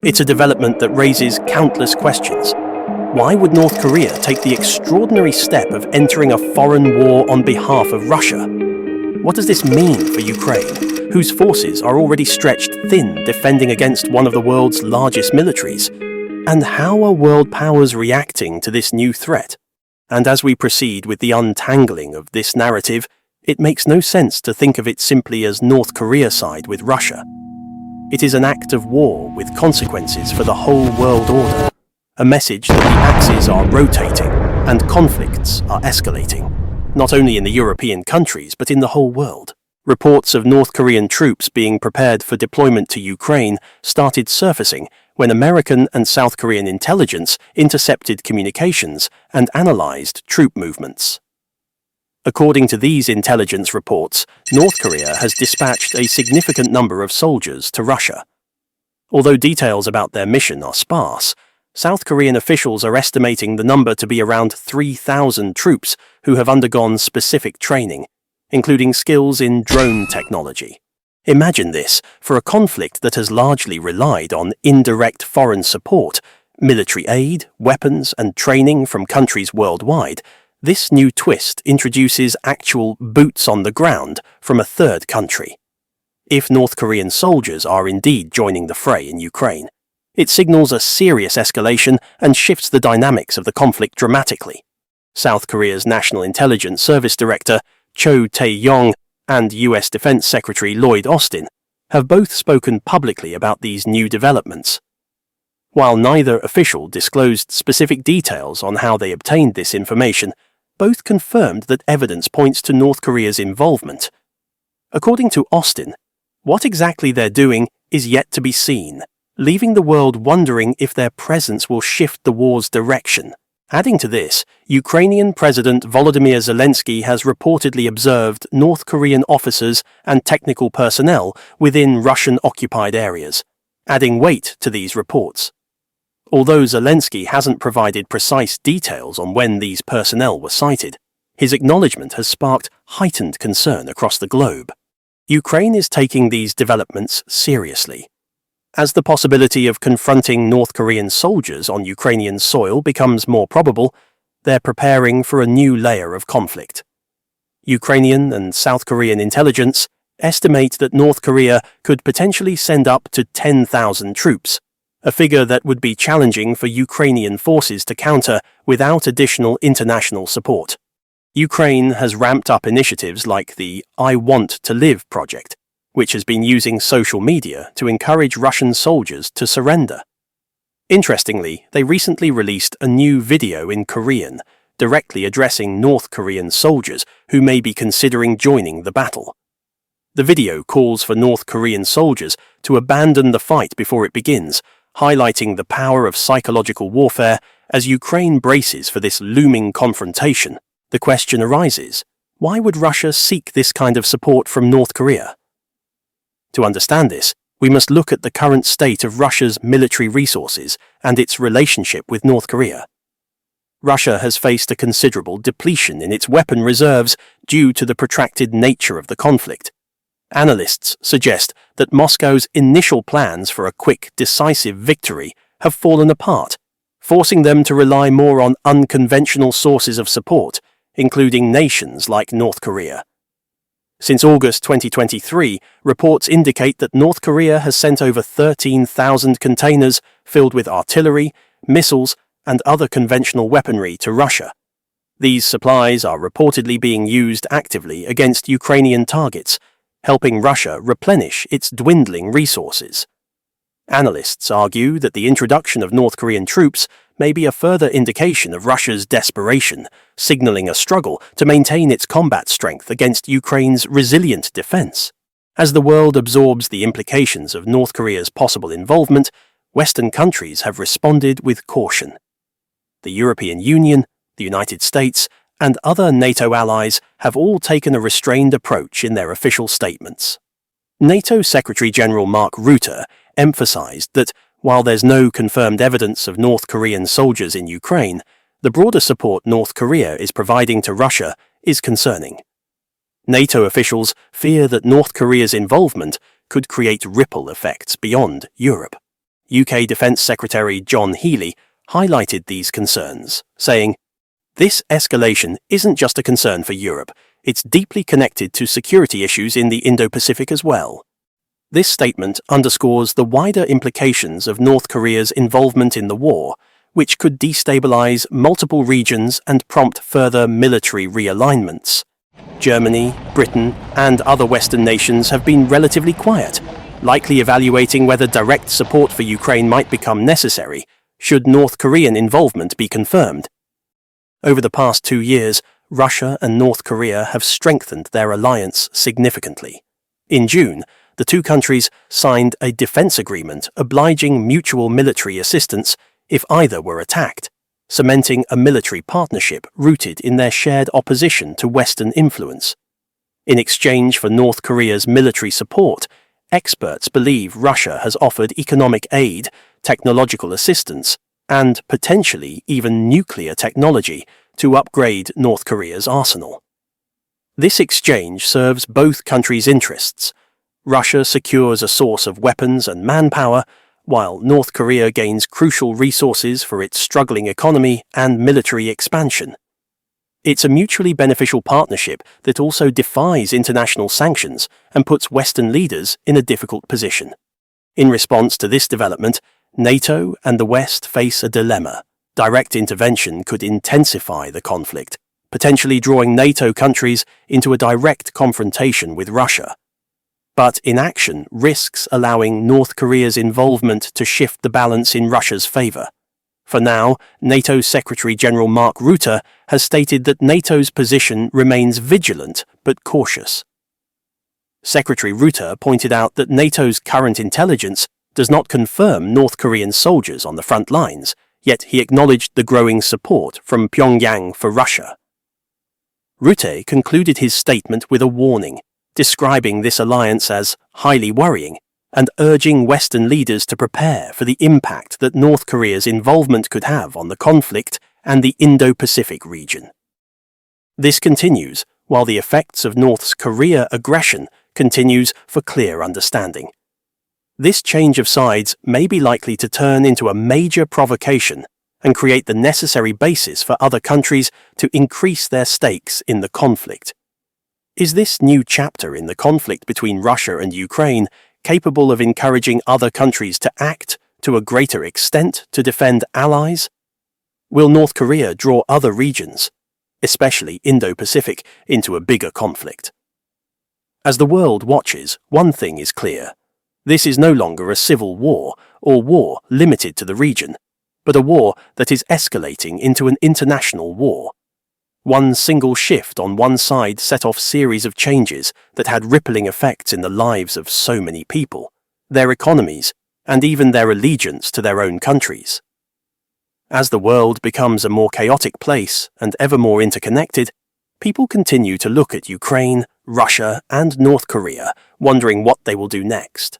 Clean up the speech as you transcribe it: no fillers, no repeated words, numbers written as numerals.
It's a development that raises countless questions. Why would North Korea take the extraordinary step of entering a foreign war on behalf of Russia? What does this mean for Ukraine, whose forces are already stretched thin defending against one of the world's largest militaries? And how are world powers reacting to this new threat? And as we proceed with the untangling of this narrative, it makes no sense to think of it simply as North Korea side with Russia. It is an act of war with consequences for the whole world order, a message that the axes are rotating and conflicts are escalating, not only in the European countries but in the whole world. Reports of North Korean troops being prepared for deployment to Ukraine started surfacing when American and South Korean intelligence intercepted communications and analyzed troop movements. According to these intelligence reports, North Korea has dispatched a significant number of soldiers to Russia. Although details about their mission are sparse, South Korean officials are estimating the number to be around 3,000 troops who have undergone specific training, including skills in drone technology. Imagine this, for a conflict that has largely relied on indirect foreign support, military aid, weapons, and training from countries worldwide. This new twist introduces actual boots on the ground from a third country. If North Korean soldiers are indeed joining the fray in Ukraine, it signals a serious escalation and shifts the dynamics of the conflict dramatically. South Korea's National Intelligence Service Director Cho Tae-yong and U.S. Defense Secretary Lloyd Austin have both spoken publicly about these new developments. While neither official disclosed specific details on how they obtained this information, both confirmed that evidence points to North Korea's involvement. According to Austin, what exactly they're doing is yet to be seen, leaving the world wondering if their presence will shift the war's direction. Adding to this, Ukrainian President Volodymyr Zelensky has reportedly observed North Korean officers and technical personnel within Russian-occupied areas, adding weight to these reports. Although Zelensky hasn't provided precise details on when these personnel were sighted, his acknowledgement has sparked heightened concern across the globe. Ukraine is taking these developments seriously. As the possibility of confronting North Korean soldiers on Ukrainian soil becomes more probable, they're preparing for a new layer of conflict. Ukrainian and South Korean intelligence estimate that North Korea could potentially send up to 10,000 troops, a figure that would be challenging for Ukrainian forces to counter without additional international support. Ukraine has ramped up initiatives like the I Want to Live project, which has been using social media to encourage Russian soldiers to surrender. Interestingly, they recently released a new video in Korean, directly addressing North Korean soldiers who may be considering joining the battle. The video calls for North Korean soldiers to abandon the fight before it begins, highlighting the power of psychological warfare as Ukraine braces for this looming confrontation. The question arises, why would Russia seek this kind of support from North Korea? To understand this, we must look at the current state of Russia's military resources and its relationship with North Korea. Russia has faced a considerable depletion in its weapon reserves due to the protracted nature of the conflict. Analysts suggest that Moscow's initial plans for a quick, decisive victory have fallen apart, forcing them to rely more on unconventional sources of support, including nations like North Korea. Since August 2023, reports indicate that North Korea has sent over 13,000 containers filled with artillery, missiles, and other conventional weaponry to Russia. These supplies are reportedly being used actively against Ukrainian targets, helping Russia replenish its dwindling resources. Analysts argue that the introduction of North Korean troops may be a further indication of Russia's desperation, signaling a struggle to maintain its combat strength against Ukraine's resilient defense. As the world absorbs the implications of North Korea's possible involvement, Western countries have responded with caution. The European Union, the United States, and other NATO allies have all taken a restrained approach in their official statements. NATO Secretary-General Mark Rutte emphasized that while there's no confirmed evidence of North Korean soldiers in Ukraine, the broader support North Korea is providing to Russia is concerning. NATO officials fear that North Korea's involvement could create ripple effects beyond Europe. UK Defence Secretary John Healey highlighted these concerns, saying, "This escalation isn't just a concern for Europe, it's deeply connected to security issues in the Indo-Pacific as well." This statement underscores the wider implications of North Korea's involvement in the war, which could destabilize multiple regions and prompt further military realignments. Germany, Britain, and other Western nations have been relatively quiet, likely evaluating whether direct support for Ukraine might become necessary should North Korean involvement be confirmed. Over the past 2 years, Russia and North Korea have strengthened their alliance significantly. In June, the two countries signed a defense agreement obliging mutual military assistance if either were attacked, cementing a military partnership rooted in their shared opposition to Western influence. In exchange for North Korea's military support, experts believe Russia has offered economic aid, technological assistance, and potentially even nuclear technology to upgrade North Korea's arsenal. This exchange serves both countries' interests. Russia secures a source of weapons and manpower, while North Korea gains crucial resources for its struggling economy and military expansion. It's a mutually beneficial partnership that also defies international sanctions and puts Western leaders in a difficult position. In response to this development, NATO and the West face a dilemma. Direct intervention could intensify the conflict, potentially drawing NATO countries into a direct confrontation with Russia. But inaction risks allowing North Korea's involvement to shift the balance in Russia's favor. For now, NATO Secretary-General Mark Rutte has stated that NATO's position remains vigilant but cautious. Secretary Rutte pointed out that NATO's current intelligence does not confirm North Korean soldiers on the front lines, yet he acknowledged the growing support from Pyongyang for Russia. Rutte concluded his statement with a warning, describing this alliance as highly worrying and urging Western leaders to prepare for the impact that North Korea's involvement could have on the conflict and the Indo-Pacific region. This continues while the effects of North Korea aggression continues for clear understanding. This change of sides may be likely to turn into a major provocation and create the necessary basis for other countries to increase their stakes in the conflict. Is this new chapter in the conflict between Russia and Ukraine capable of encouraging other countries to act to a greater extent to defend allies? Will North Korea draw other regions, especially Indo-Pacific, into a bigger conflict? As the world watches, one thing is clear. This is no longer a civil war or war limited to the region, but a war that is escalating into an international war. One single shift on one side set off series of changes that had rippling effects in the lives of so many people, their economies, and even their allegiance to their own countries. As the world becomes a more chaotic place and ever more interconnected, people continue to look at Ukraine, Russia, and North Korea, wondering what they will do next.